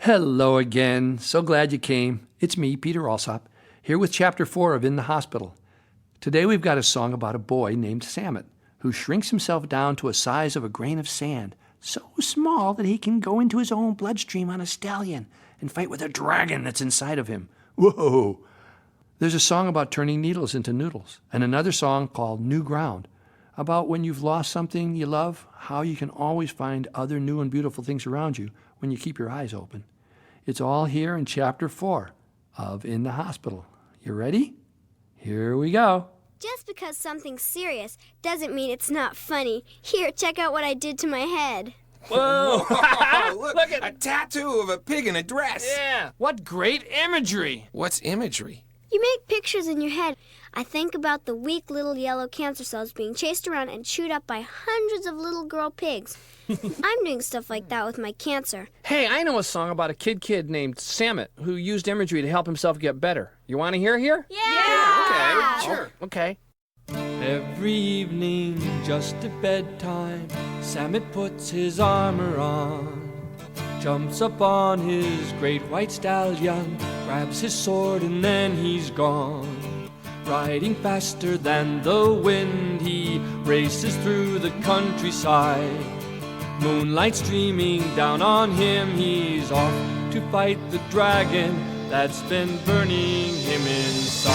Hello again. So glad you came. It's me, Peter Alsop, here with Chapter 4 of In the Hospital. Today we've got a song about a boy named Samit, who shrinks himself down to a size of a grain of sand, so small that he can go into his own bloodstream on a stallion and fight with a dragon that's inside of him. Whoa! There's a song about turning needles into noodles, and another song called New Ground, about when you've lost something you love, how you can always find other new and beautiful things around you when you keep your eyes open. It's all here in Chapter 4 of In the Hospital. You ready? Here we go. Just because something's serious doesn't mean it's not funny. Here, check out what I did to my head. Whoa! Look at a tattoo of a pig in a dress. Yeah, what great imagery. What's imagery? You make pictures in your head. I think about the weak little yellow cancer cells being chased around and chewed up by hundreds of little girl pigs. I'm doing stuff like that with my cancer. Hey, I know a song about a kid named Samit who used imagery to help himself get better. You want to hear here? Yeah! Okay, sure. Okay. Every evening, just at bedtime, Samit puts his armor on, jumps up on his great white stallion, grabs his sword, and then he's gone. Riding faster than the wind, he races through the countryside. Moonlight streaming down on him, he's off to fight the dragon that's been burning him inside.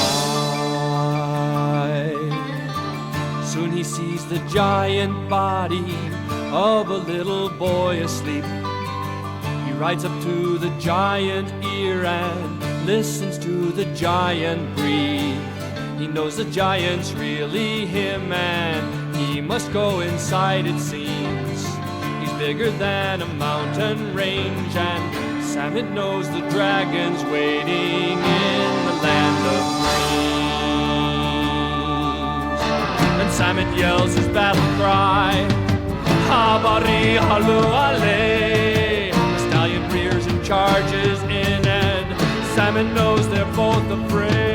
Soon he sees the giant body of a little boy asleep. He rides up to the giant ear and listens to the giant breathe. He knows the giant's really him and he must go inside, it seems. He's bigger than a mountain range and Samit knows the dragon's waiting in the land of dreams. And Samit yells his battle cry, Habari halu ale. The stallion rears and charges in and Samit knows they're both afraid.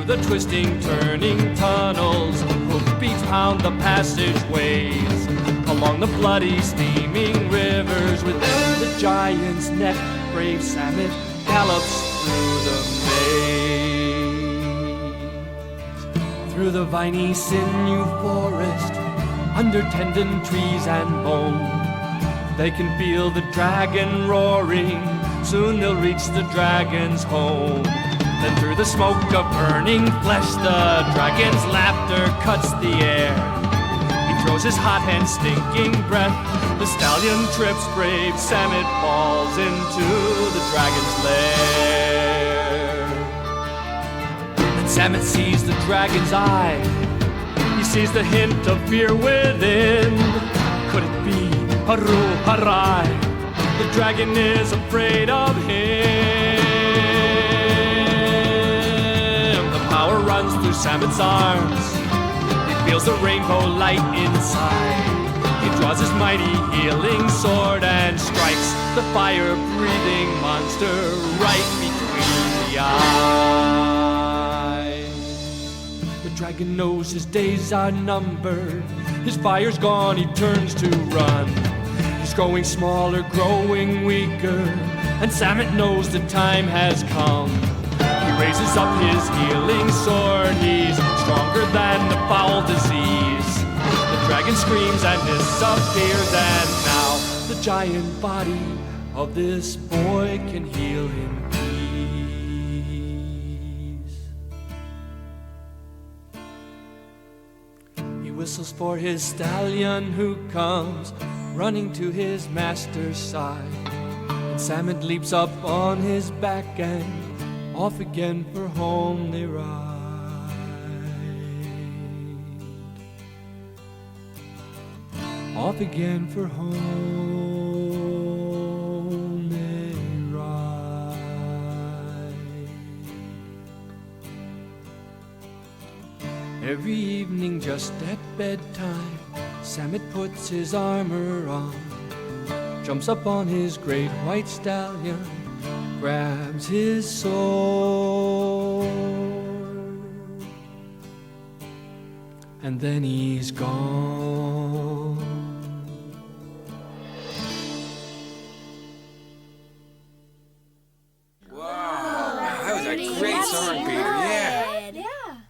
The twisting, turning tunnels, hoofbeats pound the passageways. Along the bloody, steaming rivers, within the giant's neck, brave Samit gallops through the maze. Through the viney sinew forest, under tendon trees and bone, they can feel the dragon roaring. Soon they'll reach the dragon's home. Then through the smoke of burning flesh, the dragon's laughter cuts the air. He throws his hot and stinking breath. The stallion trips, brave Samit falls into the dragon's lair. Then Samit sees the dragon's eye. He sees the hint of fear within. Could it be Haru Harai? The dragon is afraid of him. Power runs through Samit's arms. He feels the rainbow light inside. He draws his mighty healing sword and strikes the fire-breathing monster right between the eyes. The dragon knows his days are numbered. His fire's gone, he turns to run. He's growing smaller, growing weaker, and Samit knows the time has come. He raises up his healing sword. He's stronger than the foul disease. The dragon screams and disappears, and now the giant body of this boy can heal in peace. He whistles for his stallion who comes running to his master's side. And Samit leaps up on his back and off again for home they ride. Off again for home they ride. Every evening just at bedtime, Samit puts his armor on, jumps up on his great white stallion, grabs his sword, and then he's gone. song, Peter. Yeah.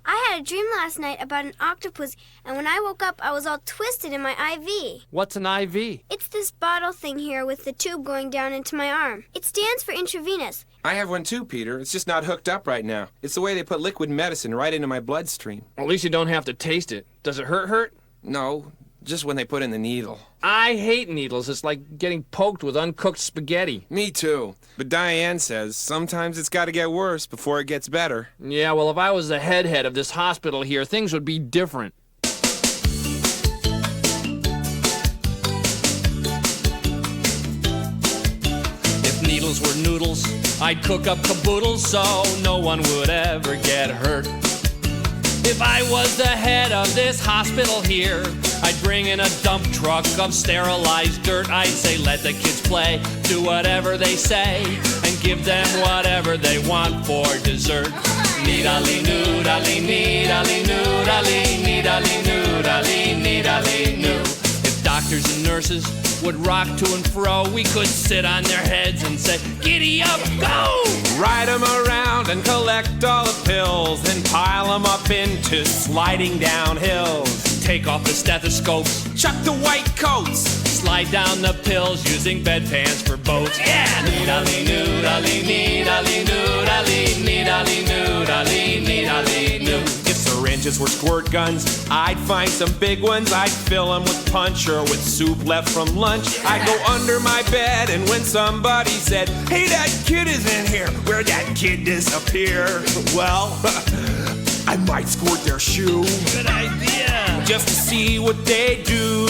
I had a dream last night about an octopus, and when I woke up, I was all twisted in my IV. What's an IV? It's this bottle thing here with the tube going down into my arm. It stands for intravenous. I have one too, Peter. It's just not hooked up right now. It's the way they put liquid medicine right into my bloodstream. At least you don't have to taste it. Does it hurt? No, just when they put in the needle. I hate needles. It's like getting poked with uncooked spaghetti. Me too. But Diane says sometimes it's got to get worse before it gets better. Yeah, well, if I was the head of this hospital here, things would be different. If needles were noodles, I'd cook up caboodles so no one would ever get hurt. If I was the head of this hospital here, I'd bring in a dump truck of sterilized dirt. I'd say, let the kids play, do whatever they say, and give them whatever they want for dessert. Needly noodly, needly noodly, needly noodly, needly noo. If doctors and nurses would rock to and fro, we could sit on their heads and say, giddy up, go! Ride 'em around and collect all the pills, then pile 'em up into sliding down hills. Take off the stethoscopes, Chuck the white coats. slide down the pills using bedpans for boats. Yeah! Needly noodly, needly noodly, needly noodly, needly noo. If syringes were squirt guns, I'd find some big ones. I'd fill 'em with punch or with soup left from lunch. I'd go under my bed, and when somebody said, hey, that kid is in here, where'd that kid disappear? Well, I might squirt their shoe Good idea! just to see what they do.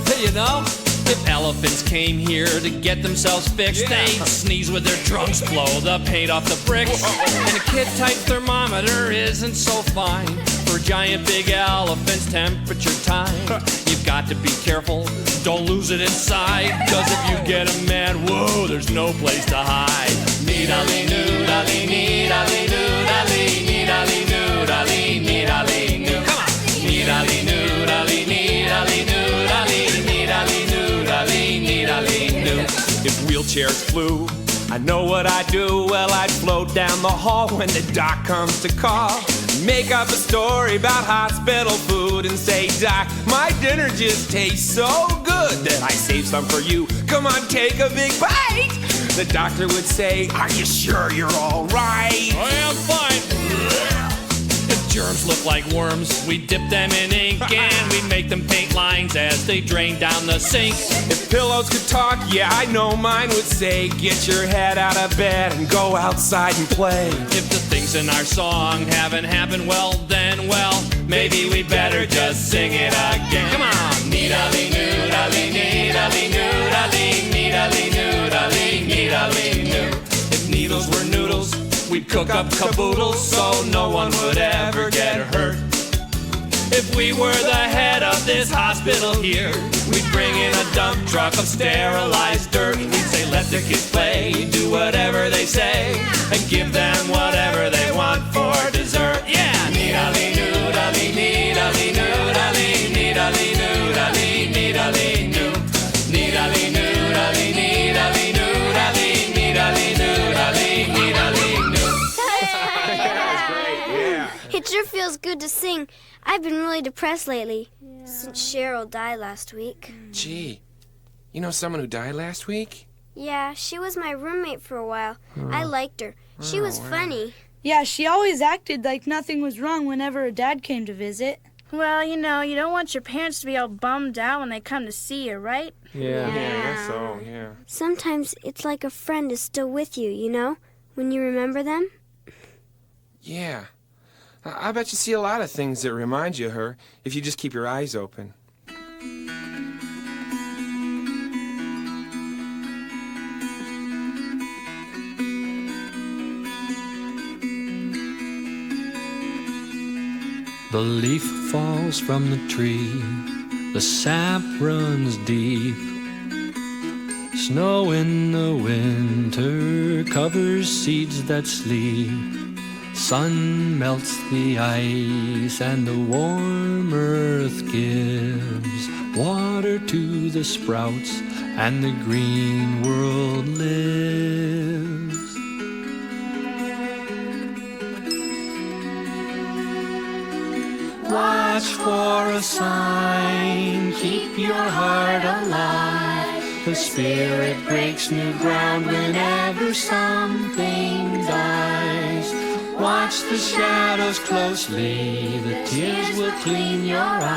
Hey, you know, if elephants came here to get themselves fixed, they'd sneeze with their trunks, blow the paint off the bricks. And a kid-type thermometer isn't so fine for giant big elephants' temperature time. You've got to be careful, don't lose it inside, 'cause if you get a mad, whoa, there's no place to hide. Needly noodly, needly noodly, needly noodly, needly noo. Come on! Needly noodly, needly noodly, needly noodly, needly noo. If wheelchairs flew, I know what I'd do. Well, I'd float down the hall when the doc comes to call. Make up a story about hospital food and say, Doc, my dinner just tastes so good that I saved some for you. Come on, take a big bite. The doctor would say, are you sure you're all right? I am fine. If germs look like worms, we dip them in ink and we make them paint lines as they drain down the sink. If pillows could talk, yeah, I know mine would say, get your head out of bed and go outside and play. If the things in our song haven't happened, well then, well, maybe we better just sing it again. Come on! Needly noodly, needly noodly, needly noodly, needly noo. If needles were noodles, we'd cook up caboodles so no one would ever get hurt. If we were the head of this hospital here, we'd bring in a dump truck of sterilized dirt. We'd say, let the kids play, do whatever they say, and give them whatever they want for dessert. Yeah! Needly noodly, needly noodly, needly noodly, needly noo. Needly noodly, needly noodly, needly noodly, needly noo. It sure feels good to sing. I've been really depressed lately since Cheryl died last week. Gee, you know someone who died last week? Yeah, she was my roommate for a while. I liked her. She was funny. Yeah, she always acted like nothing was wrong whenever her dad came to visit. Well, you know, you don't want your parents to be all bummed out when they come to see you, right? Yeah, I guess so, yeah. Sometimes it's like a friend is still with you, you know, when you remember them. Yeah. I bet you see a lot of things that remind you of her if you just keep your eyes open. The leaf falls from the tree, the sap runs deep. Snow in the winter covers seeds that sleep. Sun melts the ice and the warm earth gives water to the sprouts and the green world lives. Watch for a sign, keep your heart alive. The spirit breaks new ground whenever something dies. Watch the shadows closely, the tears will clean your eyes.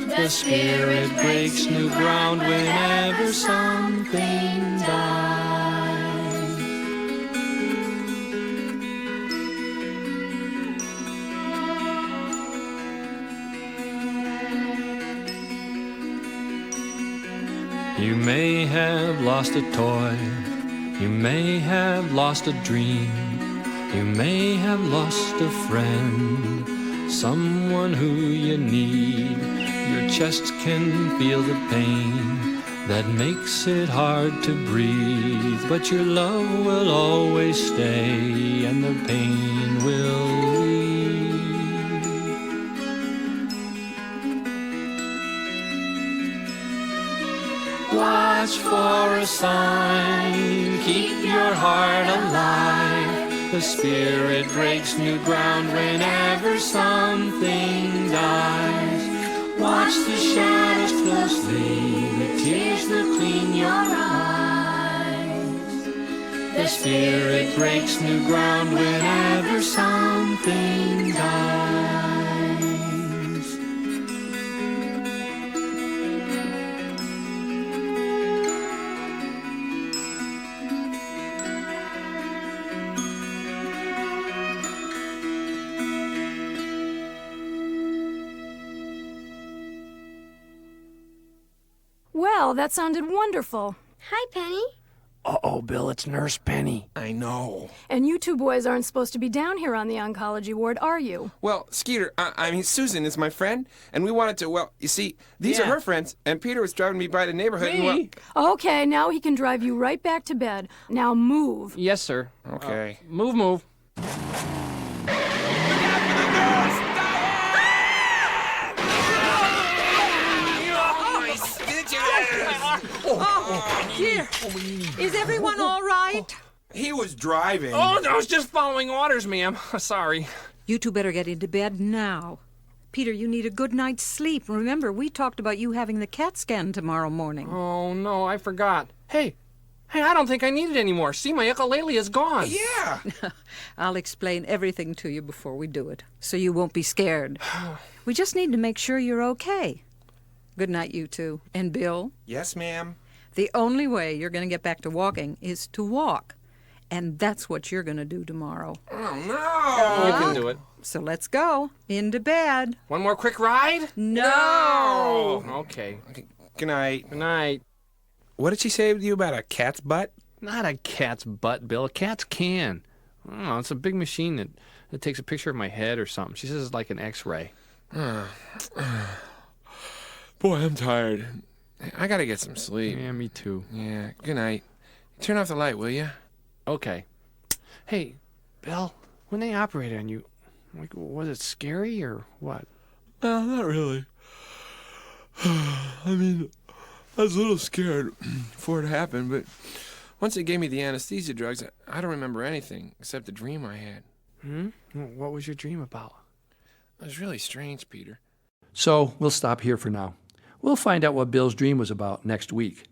The spirit breaks new ground whenever something dies. You may have lost a toy, you may have lost a dream, you may have lost a friend, someone who you need. Your chest can feel the pain that makes it hard to breathe, but your love will always stay and the pain will leave. Watch for a sign, keep your heart alive. The spirit breaks new ground whenever something dies. Watch the shadows closely, the tears will clean your eyes. The spirit breaks new ground whenever something dies. Well, that sounded wonderful. Hi, Penny. Uh-oh, Bill, it's Nurse Penny. I know. And you two boys aren't supposed to be down here on the oncology ward, are you? Well, Skeeter, I mean, Susan is my friend, and we wanted to, well, you see, these are her friends, and Peter was driving me by the neighborhood and, well... Okay, now he can drive you right back to bed. Now move. Yes, sir. Okay. Move. Dear, is everyone all right? He was driving. Oh, no, I was just following orders, ma'am. Sorry. You two better get into bed now. Peter, you need a good night's sleep. Remember, we talked about you having the CAT scan tomorrow morning. Oh, no, I forgot. Hey, I don't think I need it anymore. See, my ukulele is gone. Yeah. I'll explain everything to you before we do it, so you won't be scared. We just need to make sure you're okay. Good night, you two. And Bill? Yes, ma'am. The only way you're going to get back to walking is to walk. And that's what you're going to do tomorrow. Oh, no. You can do it. So let's go. Into bed. One more quick ride? No! Okay. Good night. Good night. What did she say to you about a cat's butt? Not a cat's butt, Bill. A cat's can. I don't know. It's a big machine that takes a picture of my head or something. She says it's like an X-ray. Boy, I'm tired. I gotta get some sleep. Yeah, me too. Yeah, good night. Turn off the light, will you? Okay. Hey, Bill, when they operated on you, like, was it scary or what? Well, not really. I mean, I was a little scared before it happened, but once they gave me the anesthesia drugs, I don't remember anything except the dream I had. What was your dream about? It was really strange, Peter. So we'll stop here for now. We'll find out what Bill's dream was about next week.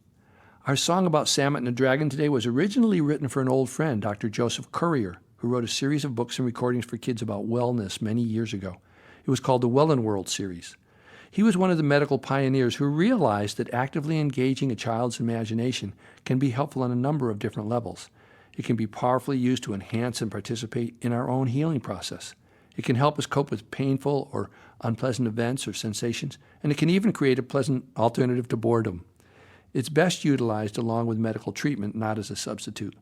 Our song about Samit and the Dragon today was originally written for an old friend, Dr. Joseph Currier, who wrote a series of books and recordings for kids about wellness many years ago. It was called the Well and World series. He was one of the medical pioneers who realized that actively engaging a child's imagination can be helpful on a number of different levels. It can be powerfully used to enhance and participate in our own healing process. It can help us cope with painful or unpleasant events or sensations, and it can even create a pleasant alternative to boredom. It's best utilized along with medical treatment, not as a substitute.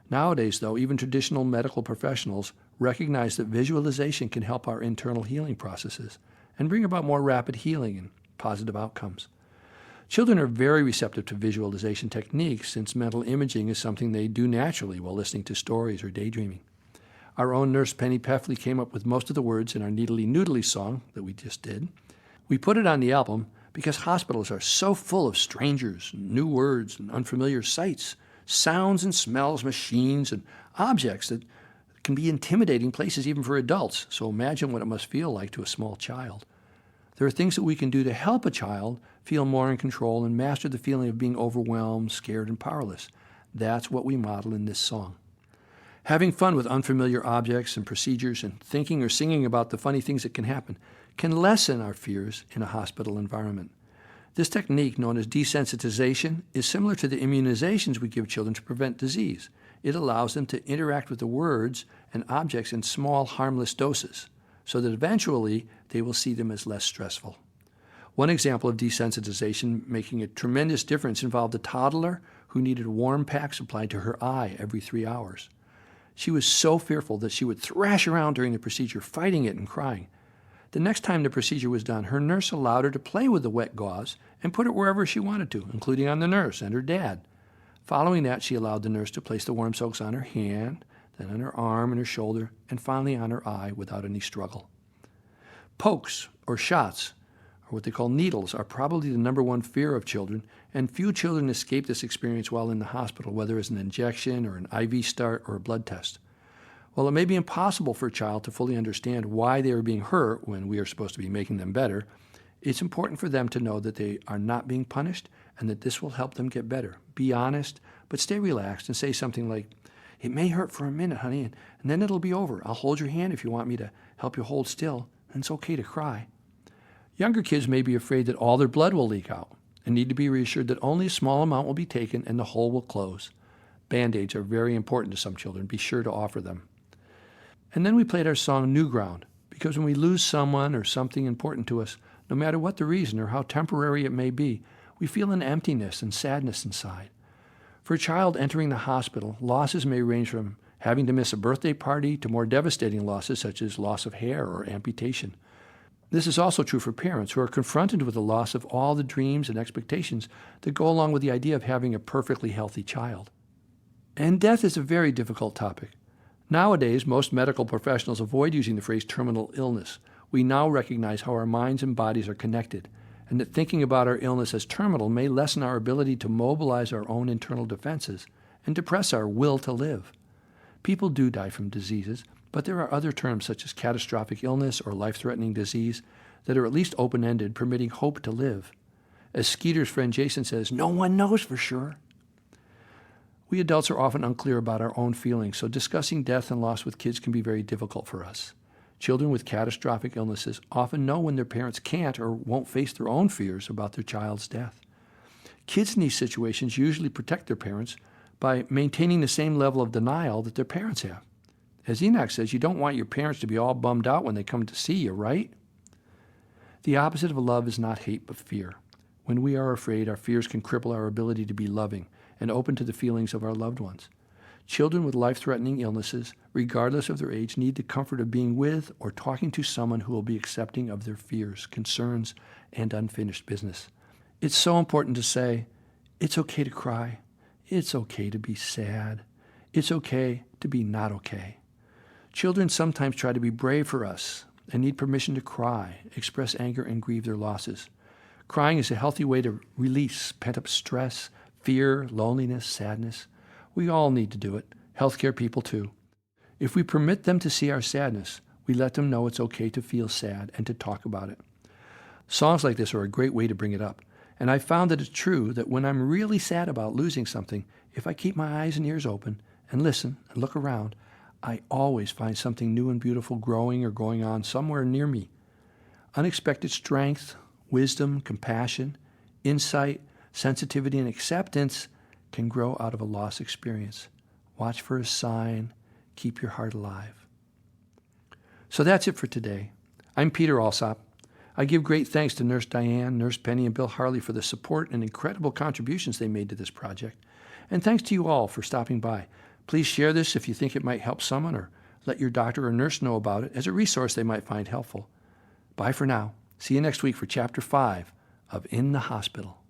Nowadays, though, even traditional medical professionals recognize that visualization can help our internal healing processes and bring about more rapid healing and positive outcomes. Children are very receptive to visualization techniques since mental imaging is something they do naturally while listening to stories or daydreaming. Our own Nurse Penny Peffley came up with most of the words in our Needly Noodly song that we just did. We put it on the album because hospitals are so full of strangers, new words, and unfamiliar sights, sounds and smells, machines, and objects that can be intimidating places even for adults, so imagine what it must feel like to a small child. There are things that we can do to help a child feel more in control and master the feeling of being overwhelmed, scared, and powerless. That's what we model in this song. Having fun with unfamiliar objects and procedures and thinking or singing about the funny things that can happen can lessen our fears in a hospital environment. This technique, known as desensitization, is similar to the immunizations we give children to prevent disease. It allows them to interact with the words and objects in small, harmless doses, so that eventually they will see them as less stressful. One example of desensitization making a tremendous difference involved a toddler who needed warm packs applied to her eye every 3 hours. She was so fearful that she would thrash around during the procedure, fighting it and crying. The next time the procedure was done, her nurse allowed her to play with the wet gauze and put it wherever she wanted to, including on the nurse and her dad. Following that, she allowed the nurse to place the warm soaks on her hand, then on her arm and her shoulder, and finally on her eye without any struggle. Pokes, or shots, or what they call needles, are probably the number one fear of children, and few children escape this experience while in the hospital, whether it's an injection or an IV start or a blood test. While it may be impossible for a child to fully understand why they are being hurt when we are supposed to be making them better, it's important for them to know that they are not being punished and that this will help them get better. Be honest, but stay relaxed and say something like, "It may hurt for a minute, honey, and then it'll be over. I'll hold your hand if you want me to help you hold still, and it's okay to cry." Younger kids may be afraid that all their blood will leak out and need to be reassured that only a small amount will be taken and the hole will close. Band-aids are very important to some children. Be sure to offer them. And then we played our song New Ground, because when we lose someone or something important to us, no matter what the reason or how temporary it may be, we feel an emptiness and sadness inside. For a child entering the hospital, losses may range from having to miss a birthday party to more devastating losses such as loss of hair or amputation. This is also true for parents who are confronted with the loss of all the dreams and expectations that go along with the idea of having a perfectly healthy child. And death is a very difficult topic. Nowadays, most medical professionals avoid using the phrase terminal illness. We now recognize how our minds and bodies are connected, and that thinking about our illness as terminal may lessen our ability to mobilize our own internal defenses and depress our will to live. People do die from diseases, but there are other terms such as catastrophic illness or life-threatening disease that are at least open-ended, permitting hope to live. As Skeeter's friend Jason says, no one knows for sure. We adults are often unclear about our own feelings, so discussing death and loss with kids can be very difficult for us. Children with catastrophic illnesses often know when their parents can't or won't face their own fears about their child's death. Kids in these situations usually protect their parents by maintaining the same level of denial that their parents have. As Enoch says, you don't want your parents to be all bummed out when they come to see you, right? The opposite of love is not hate but fear. When we are afraid, our fears can cripple our ability to be loving and open to the feelings of our loved ones. Children with life-threatening illnesses, regardless of their age, need the comfort of being with or talking to someone who will be accepting of their fears, concerns, and unfinished business. It's so important to say, it's okay to cry. It's okay to be sad. It's okay to be not okay. Children sometimes try to be brave for us and need permission to cry, express anger, and grieve their losses. Crying is a healthy way to release pent-up stress, fear, loneliness, sadness. We all need to do it, healthcare people too. If we permit them to see our sadness, we let them know it's okay to feel sad and to talk about it. Songs like this are a great way to bring it up, and I've found that it's true that when I'm really sad about losing something, if I keep my eyes and ears open and listen and look around, I always find something new and beautiful growing or going on somewhere near me. Unexpected strength, wisdom, compassion, insight, sensitivity, and acceptance can grow out of a loss experience. Watch for a sign. Keep your heart alive. So that's it for today. I'm Peter Alsop. I give great thanks to Nurse Diane, Nurse Penny, and Bill Harley for the support and incredible contributions they made to this project. And thanks to you all for stopping by. Please share this if you think it might help someone, or let your doctor or nurse know about it as a resource they might find helpful. Bye for now. See you next week for Chapter 5 of In the Hospital.